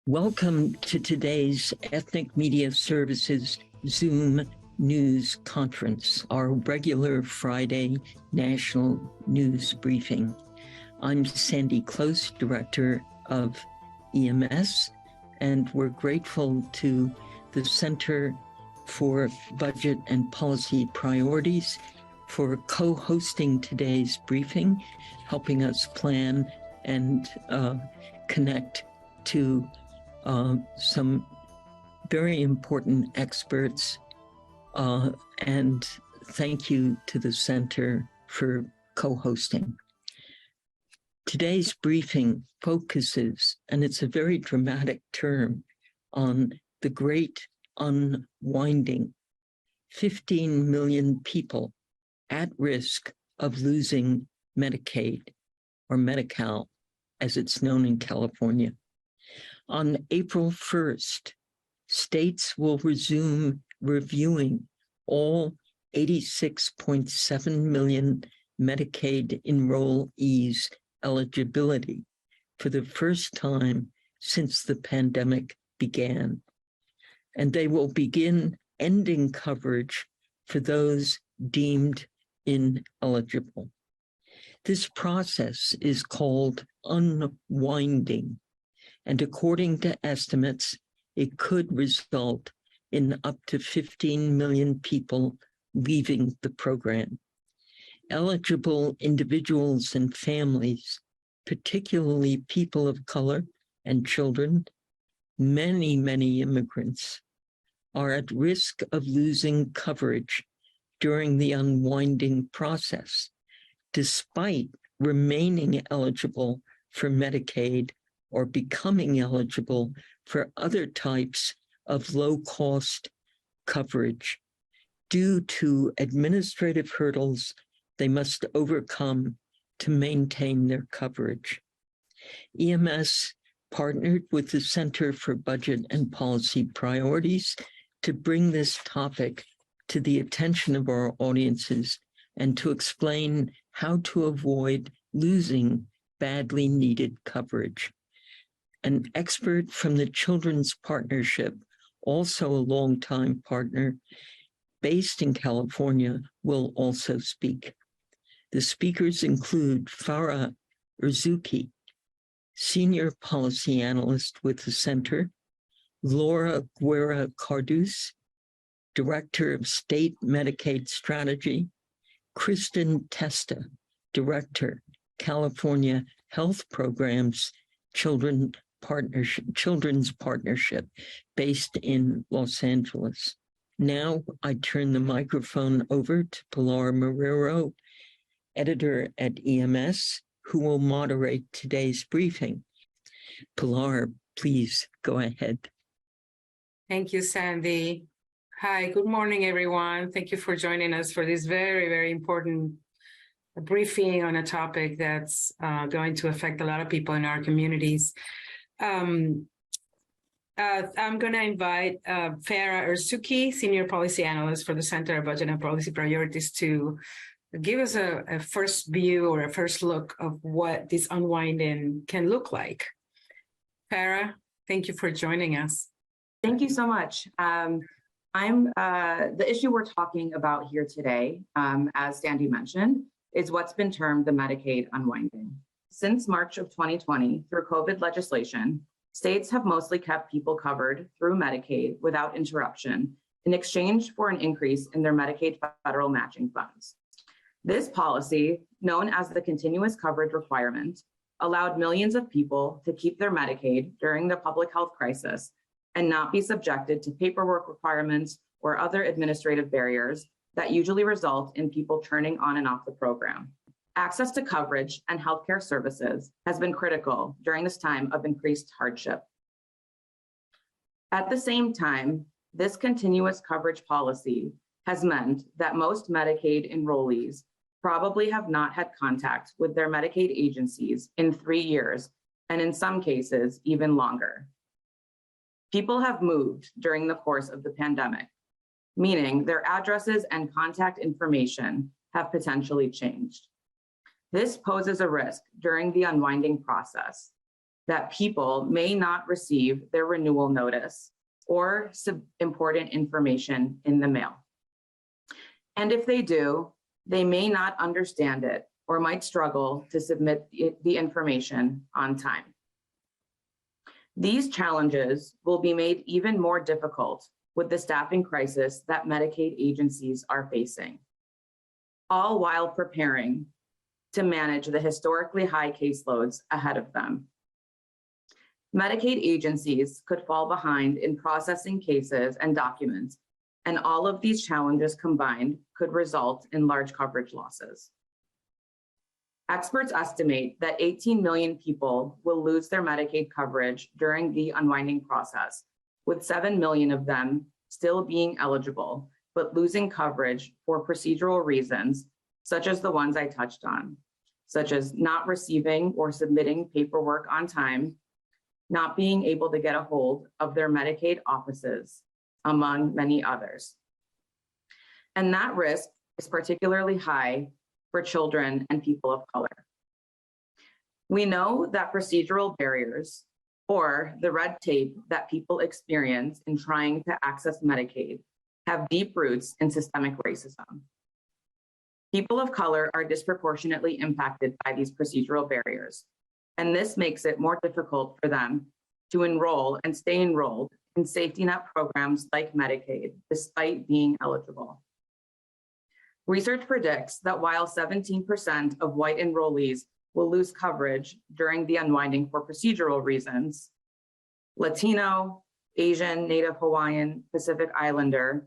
Welcome to today's Ethnic Media Services Zoom News Conference, our regular Friday national news briefing. I'm Sandy Close, Director of EMS, and we're grateful to the Center for Budget and Policy Priorities for co-hosting today's briefing, helping us plan and connect to some very important experts, and thank you to the Center for co-hosting. Today's briefing focuses, and it's a very dramatic term, on the great unwinding. 15 million people at risk of losing Medicaid, or Medi-Cal, as it's known in California. On April 1st, states will resume reviewing all 86.7 million Medicaid enrollees' eligibility for the first time since the pandemic began. And they will begin ending coverage for those deemed ineligible. This process is called unwinding, and according to estimates, it could result in up to 15 million people leaving the program. Eligible individuals and families, particularly people of color and children, many immigrants, are at risk of losing coverage during the unwinding process, despite remaining eligible for Medicaid or becoming eligible for other types of low-cost coverage due to administrative hurdles they must overcome to maintain their coverage. EMS partnered with the Center for Budget and Policy Priorities to bring this topic to the attention of our audiences and to explain how to avoid losing badly needed coverage. An expert from the Children's Partnership, also a longtime partner, based in California, will also speak. The speakers include Farah Urzuki, Senior Policy Analyst with the Center, Laura Guerra Cardus, Director of State Medicaid Strategy, Kristen Testa, Director, California Health Programs Children's Partnership, based in Los Angeles. Now I turn the microphone over to Pilar Marrero, editor at EMS, who will moderate today's briefing. Pilar, please go ahead. Thank you, Sandy. Hi, good morning, everyone. Thank you for joining us for this very important briefing on a topic that's going to affect a lot of people in our communities. I'm going to invite Farah Urzuki, Senior Policy Analyst for the Center of Budget and Policy Priorities, to give us a first view or a first look of what this unwinding can look like. Farah, thank you for joining us. Thank you so much. The issue we're talking about here today, as Sandy mentioned, is what's been termed the Medicaid unwinding. Since March of 2020, through COVID legislation, states have mostly kept people covered through Medicaid without interruption in exchange for an increase in their Medicaid federal matching funds. This policy, known as the continuous coverage requirement, allowed millions of people to keep their Medicaid during the public health crisis and not be subjected to paperwork requirements or other administrative barriers that usually result in people turning on and off the program. Access to coverage and healthcare services has been critical during this time of increased hardship. At the same time, this continuous coverage policy has meant that most Medicaid enrollees probably have not had contact with their Medicaid agencies in 3 years, and in some cases, even longer. People have moved during the course of the pandemic, meaning their addresses and contact information have potentially changed. This poses a risk during the unwinding process, that people may not receive their renewal notice or important information in the mail. And if they do, they may not understand it or might struggle to submit the information on time. These challenges will be made even more difficult with the staffing crisis that Medicaid agencies are facing, all while preparing to manage the historically high caseloads ahead of them. Medicaid agencies could fall behind in processing cases and documents, and all of these challenges combined could result in large coverage losses. Experts estimate that 18 million people will lose their Medicaid coverage during the unwinding process, with 7 million of them still being eligible, but losing coverage for procedural reasons, such as the ones I touched on, such as not receiving or submitting paperwork on time, not being able to get a hold of their Medicaid offices, among many others. And that risk is particularly high for children and people of color. We know that procedural barriers, or the red tape that people experience in trying to access Medicaid, have deep roots in systemic racism. People of color are disproportionately impacted by these procedural barriers, and this makes it more difficult for them to enroll and stay enrolled in safety net programs like Medicaid, despite being eligible. Research predicts that while 17% of white enrollees will lose coverage during the unwinding for procedural reasons, Latino, Asian, Native Hawaiian, Pacific Islander,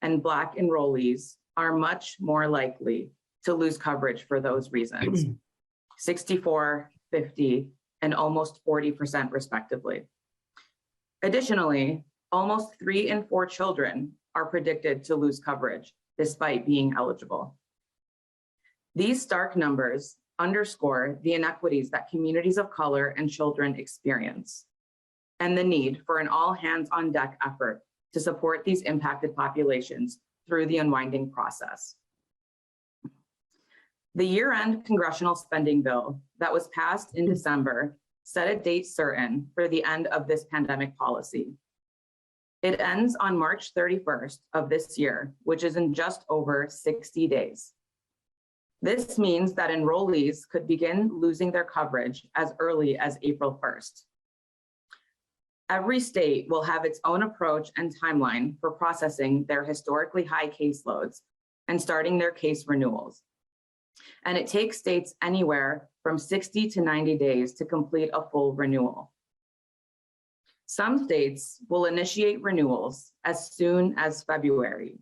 and Black enrollees are much more likely to lose coverage for those reasons, 64, 50, and almost 40% respectively. Additionally, almost 3 in 4 children are predicted to lose coverage despite being eligible. These stark numbers underscore the inequities that communities of color and children experience, and the need for an all-hands-on-deck effort to support these impacted populations through the unwinding process. The year-end congressional spending bill that was passed in December set a date certain for the end of this pandemic policy. It ends on March 31st of this year, which is in just over 60 days. This means that enrollees could begin losing their coverage as early as April 1st. Every state will have its own approach and timeline for processing their historically high caseloads and starting their case renewals. And it takes states anywhere from 60 to 90 days to complete a full renewal. Some states will initiate renewals as soon as February,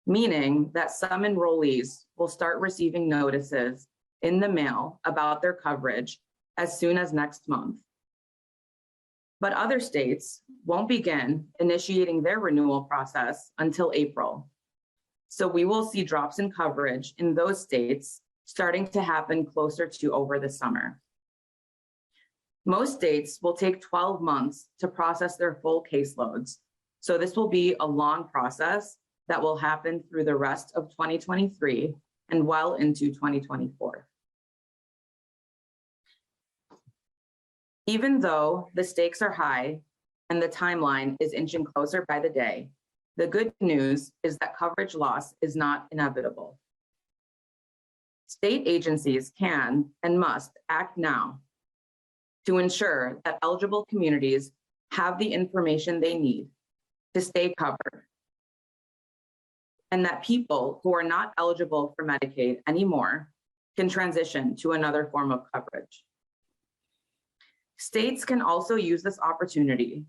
meaning that some enrollees will start receiving notices in the mail about their coverage as soon as next month. But other states won't begin initiating their renewal process until April. So we will see drops in coverage in those states starting to happen closer to over the summer. Most states will take 12 months to process their full caseloads. So this will be a long process that will happen through the rest of 2023 and well into 2024. Even though the stakes are high and the timeline is inching closer by the day, the good news is that coverage loss is not inevitable. State agencies can and must act now to ensure that eligible communities have the information they need to stay covered, and that people who are not eligible for Medicaid anymore can transition to another form of coverage. States can also use this opportunity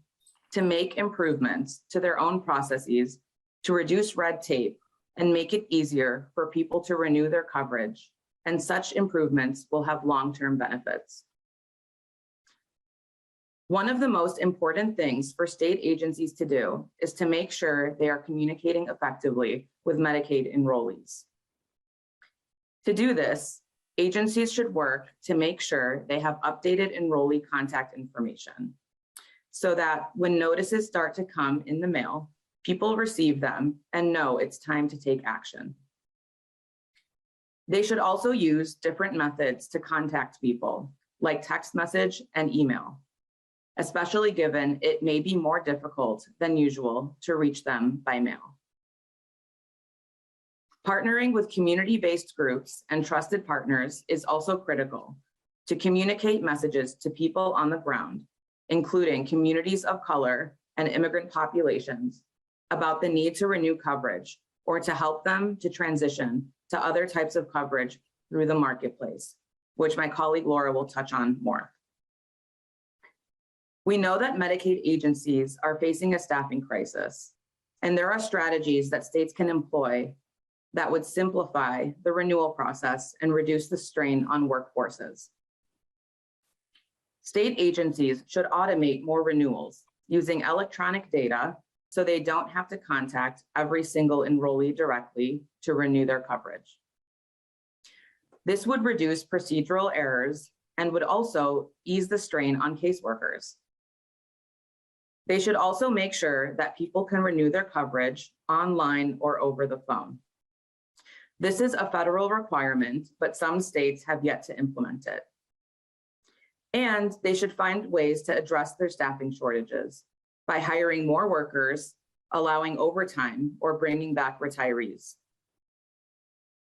to make improvements to their own processes to reduce red tape and make it easier for people to renew their coverage, and such improvements will have long-term benefits. One of the most important things for state agencies to do is to make sure they are communicating effectively with Medicaid enrollees. To do this, agencies should work to make sure they have updated enrollee contact information so that when notices start to come in the mail, people receive them and know it's time to take action. They should also use different methods to contact people, like text message and email, especially given it may be more difficult than usual to reach them by mail. Partnering with community-based groups and trusted partners is also critical to communicate messages to people on the ground, including communities of color and immigrant populations, about the need to renew coverage or to help them to transition to other types of coverage through the marketplace, which my colleague Laura will touch on more. We know that Medicaid agencies are facing a staffing crisis, and there are strategies that states can employ that would simplify the renewal process and reduce the strain on workforces. State agencies should automate more renewals using electronic data so they don't have to contact every single enrollee directly to renew their coverage. This would reduce procedural errors and would also ease the strain on caseworkers. They should also make sure that people can renew their coverage online or over the phone. This is a federal requirement, but some states have yet to implement it. And they should find ways to address their staffing shortages by hiring more workers, allowing overtime, or bringing back retirees.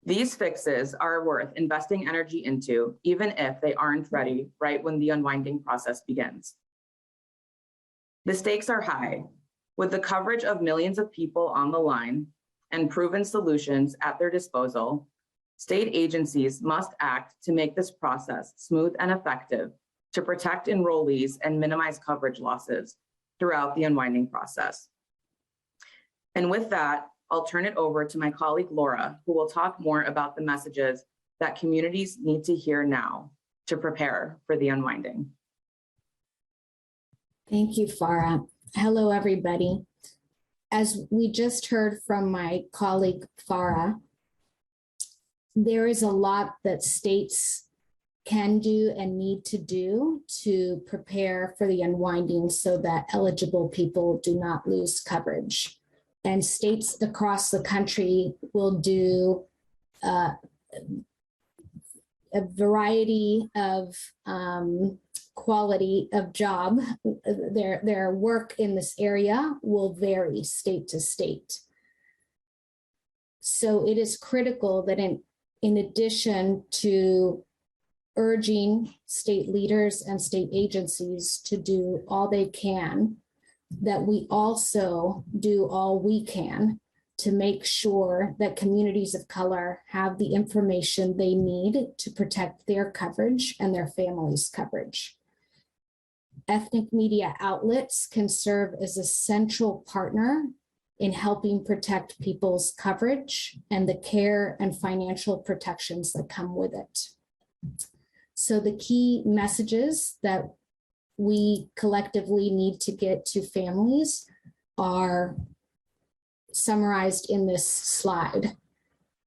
These fixes are worth investing energy into, even if they aren't ready right when the unwinding process begins. The stakes are high. With the coverage of millions of people on the line and proven solutions at their disposal, state agencies must act to make this process smooth and effective to protect enrollees and minimize coverage losses throughout the unwinding process. And with that, I'll turn it over to my colleague Laura, who will talk more about the messages that communities need to hear now to prepare for the unwinding. Thank you, Farah. Hello, everybody. As we just heard from my colleague, Farah, there is a lot that states can do and need to do to prepare for the unwinding so that eligible people do not lose coverage. And states across the country will do a variety of quality of job. Their work in this area will vary state to state. So it is critical that in addition to urging state leaders and state agencies to do all they can, that we also do all we can to make sure that communities of color have the information they need to protect their coverage and their families' coverage. Ethnic media outlets can serve as a central partner in helping protect people's coverage and the care and financial protections that come with it. So the key messages that we collectively need to get to families are summarized in this slide.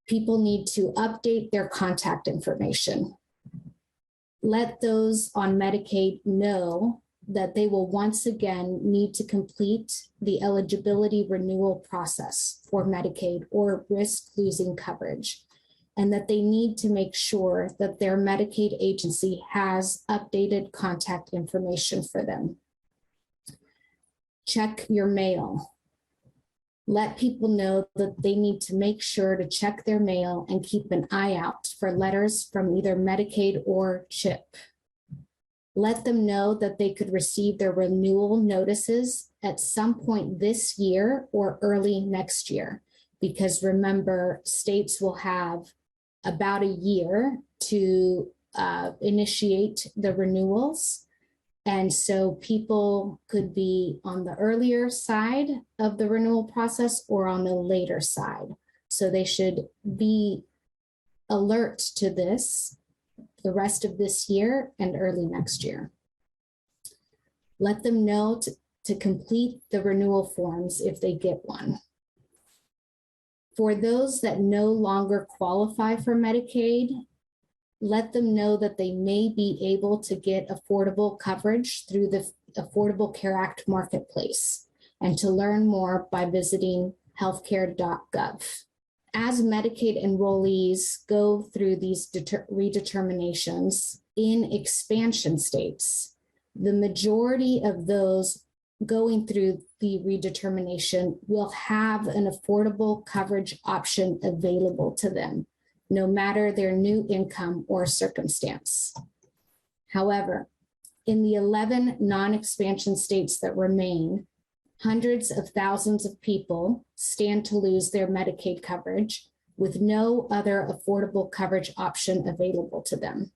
People need to update their contact information. Let those on Medicaid know that they will once again need to complete the eligibility renewal process for Medicaid or risk losing coverage, and that they need to make sure that their Medicaid agency has updated contact information for them. Check your mail. Let people know that they need to make sure to check their mail and keep an eye out for letters from either Medicaid or CHIP. Let them know that they could receive their renewal notices at some point this year or early next year, because remember, states will have about a year to initiate the renewals. And so people could be on the earlier side of the renewal process or on the later side. So they should be alert to this the rest of this year and early next year. Let them know to complete the renewal forms if they get one. For those that no longer qualify for Medicaid, let them know that they may be able to get affordable coverage through the Affordable Care Act marketplace, and to learn more by visiting healthcare.gov. As Medicaid enrollees go through these redeterminations in expansion states, The majority of those going through the redetermination will have an affordable coverage option available to them, no matter their new income or circumstance. However, in the 11 non-expansion states that remain, hundreds of thousands of people stand to lose their Medicaid coverage with no other affordable coverage option available to them.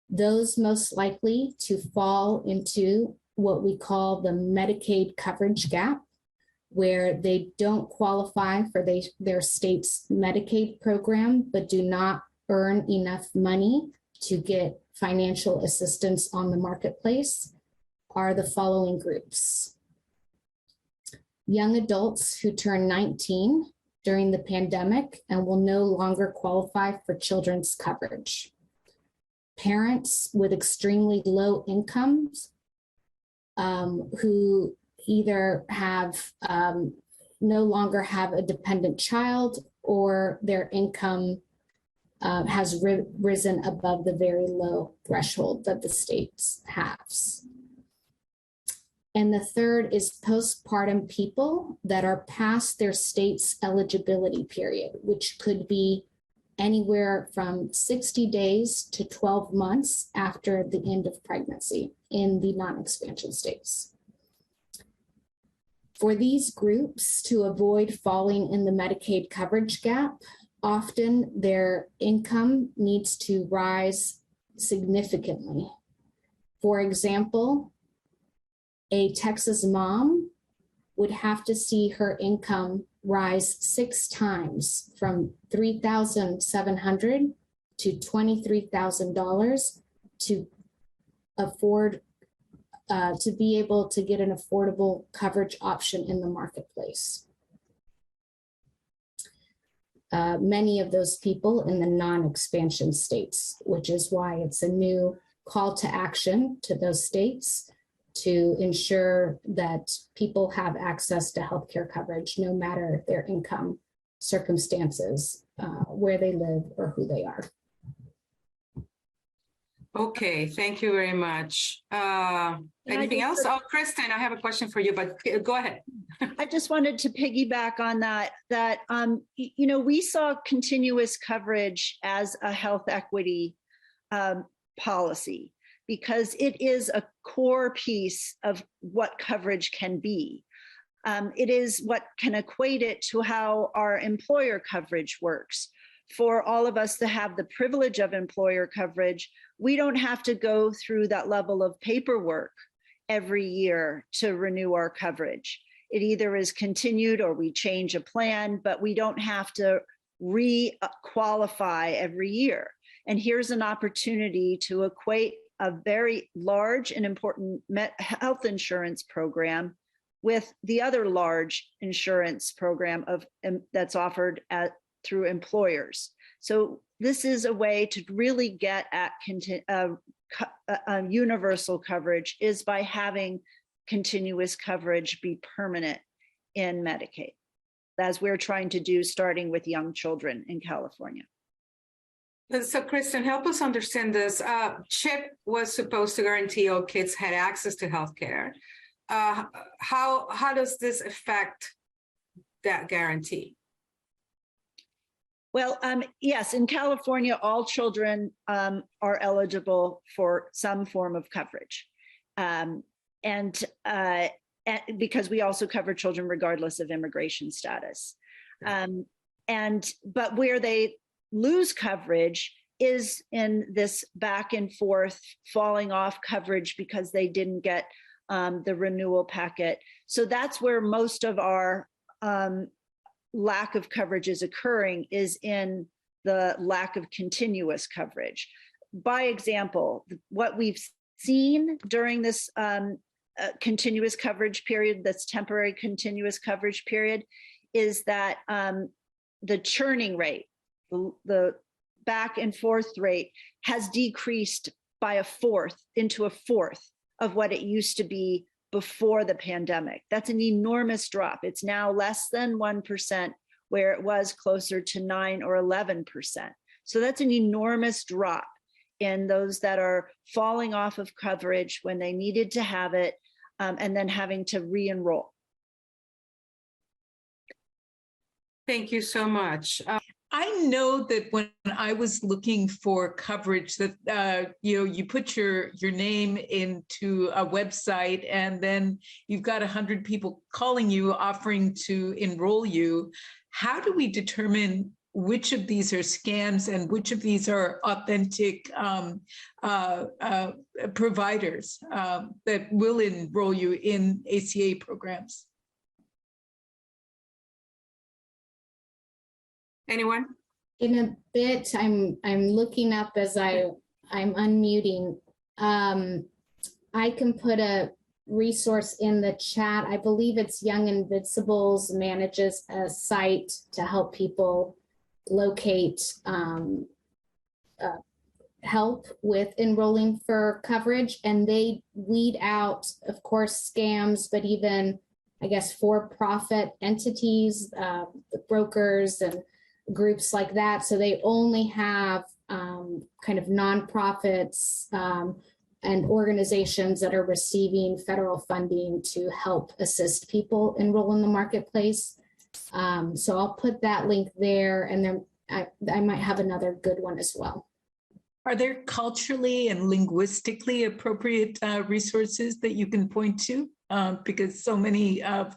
Those most likely to fall into what we call the Medicaid coverage gap, where they don't qualify for their state's Medicaid program, but do not earn enough money to get financial assistance on the marketplace, are the following groups. Young adults who turn 19 during the pandemic and will no longer qualify for children's coverage. Parents with extremely low incomes who either have no longer have a dependent child, or their income has risen above the very low threshold that the state has. And the third is postpartum people that are past their state's eligibility period, which could be anywhere from 60 days to 12 months after the end of pregnancy in the non-expansion states. For these groups to avoid falling in the Medicaid coverage gap, often their income needs to rise significantly. For example, a Texas mom would have to see her income rise 6 times from $3,700 to $23,000 to afford to be able to get an affordable coverage option in the marketplace. Many of those people in the non-expansion states, which is why it's a new call to action to those states to ensure that people have access to healthcare coverage, no matter their income, circumstances, where they live, or who they are. Okay, thank you very much. Anything else? Oh, Kristen, I have a question for you, but go ahead. I just wanted to piggyback on that, you know, we saw continuous coverage as a health equity policy, because it is a core piece of what coverage can be. It is what can equate it to how our employer coverage works. For all of us to have the privilege of employer coverage, we don't have to go through that level of paperwork every year to renew our coverage. It either is continued or we change a plan, but we don't have to re-qualify every year. And here's an opportunity to equate a very large and important health insurance program with the other large insurance program that's offered through employers. So this is a way to really get at universal coverage, is by having continuous coverage be permanent in Medicaid, as we're trying to do, starting with young children in California. So, Kristen, help us understand this. CHIP was supposed to guarantee all kids had access to healthcare. How does this affect that guarantee? Well, yes, in California, all children are eligible for some form of coverage. And because we also cover children regardless of immigration status. But where they lose coverage is in this back and forth falling off coverage because they didn't get the renewal packet. So that's where most of our lack of coverage is occurring, is in the lack of continuous coverage. By example, what we've seen during this continuous coverage period, this temporary continuous coverage period, is that the churning rate, the back and forth rate, has decreased by a fourth of what it used to be before the pandemic. That's an enormous drop. It's now less than 1%, where it was closer to 9 or 11%. So that's an enormous drop in those that are falling off of coverage when they needed to have it, and then having to re-enroll. Thank you so much. I know that when I was looking for coverage, that you put your name into a website, and then you've got 100 people calling you, offering to enroll you. How do we determine which of these are scams and which of these are authentic providers that will enroll you in ACA programs? Anyone? In a bit, I'm looking up as I'm unmuting. I can put a resource in the chat. I believe it's Young Invincibles manages a site to help people locate help with enrolling for coverage, and they weed out, of course, scams, but even, I guess, for-profit entities, brokers and groups like that. So they only have kind of nonprofits and organizations that are receiving federal funding to help assist people enroll in the marketplace. So I'll put that link there, and then I might have another good one as well. Are there culturally and linguistically appropriate resources that you can point to? Because so many of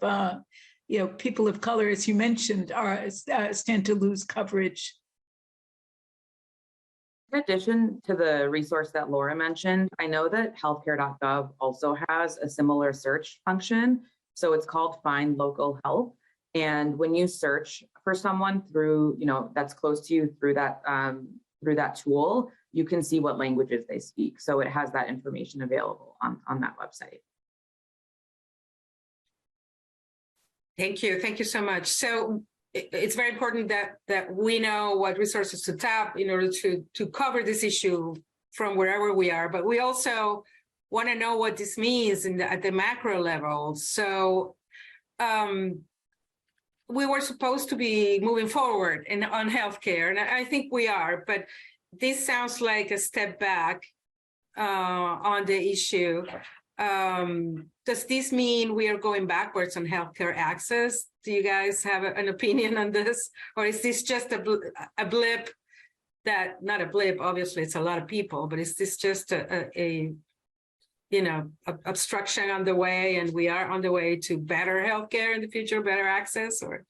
people of color, as you mentioned, stand to lose coverage. In addition to the resource that Laura mentioned, I know that healthcare.gov also has a similar search function. So it's called Find Local Help. And when you search for someone through, that's close to you through that tool, you can see what languages they speak. So it has that information available on that website. Thank you. Thank you so much. So it's very important that we know what resources to tap in order to cover this issue from wherever we are. But we also want to know what this means at the macro level. So we were supposed to be moving forward on healthcare, and I think we are. But this sounds like a step back on the issue. Does this mean we are going backwards on healthcare access? Do you guys have an opinion on this? Or is this just a blip not a blip, obviously it's a lot of people, but is this just a obstruction on the way, and we are on the way to better healthcare in the future, better access? Or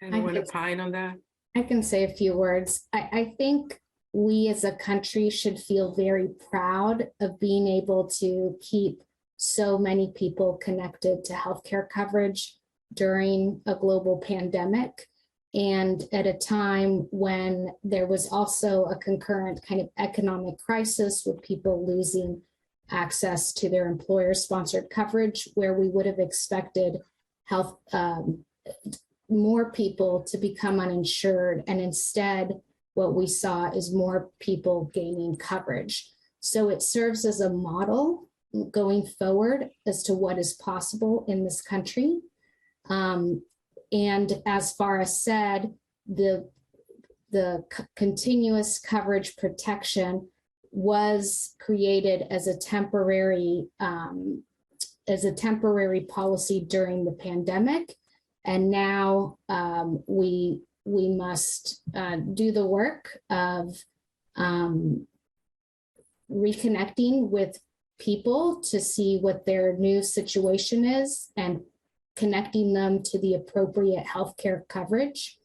anyone opine on that? I can say a few words. I think we as a country should feel very proud of being able to keep so many people connected to healthcare coverage during a global pandemic, and at a time when there was also a concurrent kind of economic crisis with people losing access to their employer-sponsored coverage, where we would have expected more people to become uninsured, and instead what we saw is more people gaining coverage. So it serves as a model going forward as to what is possible in this country. And as Farah said, the continuous coverage protection was created as a temporary policy during the pandemic, and now we must do the work of reconnecting with people to see what their new situation is and connecting them to the appropriate healthcare coverage.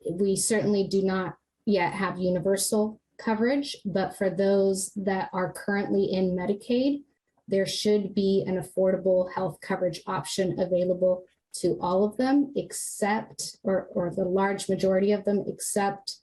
We certainly do not yet have universal coverage, but for those that are currently in Medicaid, there should be an affordable health coverage option available to all of them, except, or the large majority of them, except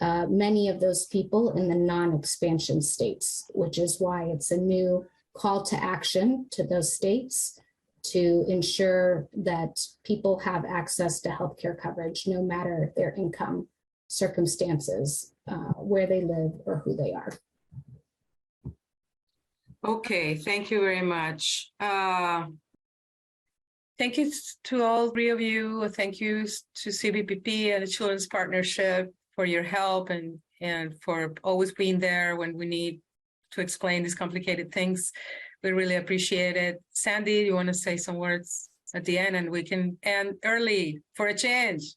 many of those people in the non-expansion states, which is why it's a new call to action to those states to ensure that people have access to healthcare coverage, no matter their income circumstances, where they live or who they are. Okay, thank you very much. Thank you to all three of you. Thank you to CBPP and the Children's Partnership for your help and for always being there when we need to explain these complicated things. We really appreciate it. Sandy, you want to say some words at the end, and we can end early for a change.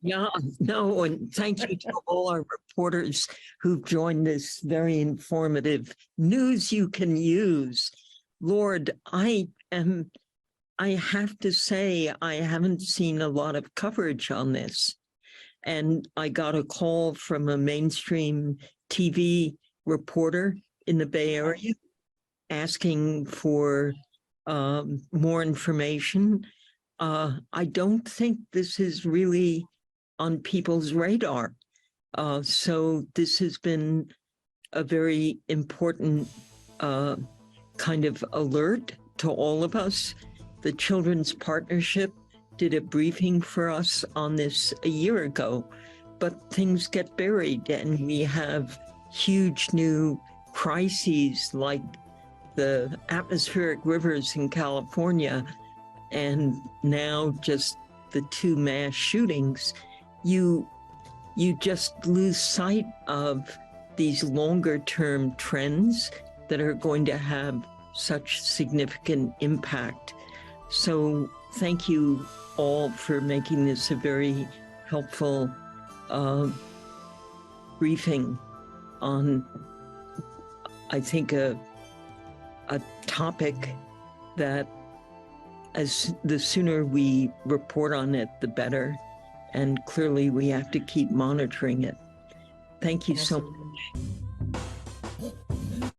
Yeah, no, and thank you to all our reporters who've joined this very informative news you can use. Lord, I have to say, I haven't seen a lot of coverage on this. And I got a call from a mainstream TV reporter in the Bay Area asking for more information. I don't think this is really on people's radar. So this has been a very important kind of alert to all of us. The Children's Partnership did a briefing for us on this a year ago, but things get buried and we have huge new crises like the atmospheric rivers in California, and now just the 2 mass shootings. You just lose sight of these longer term trends that are going to have such significant impact. So thank you all for making this a very helpful briefing on, I think, a topic that the sooner we report on it, the better. And clearly we have to keep monitoring it. Thank you so much.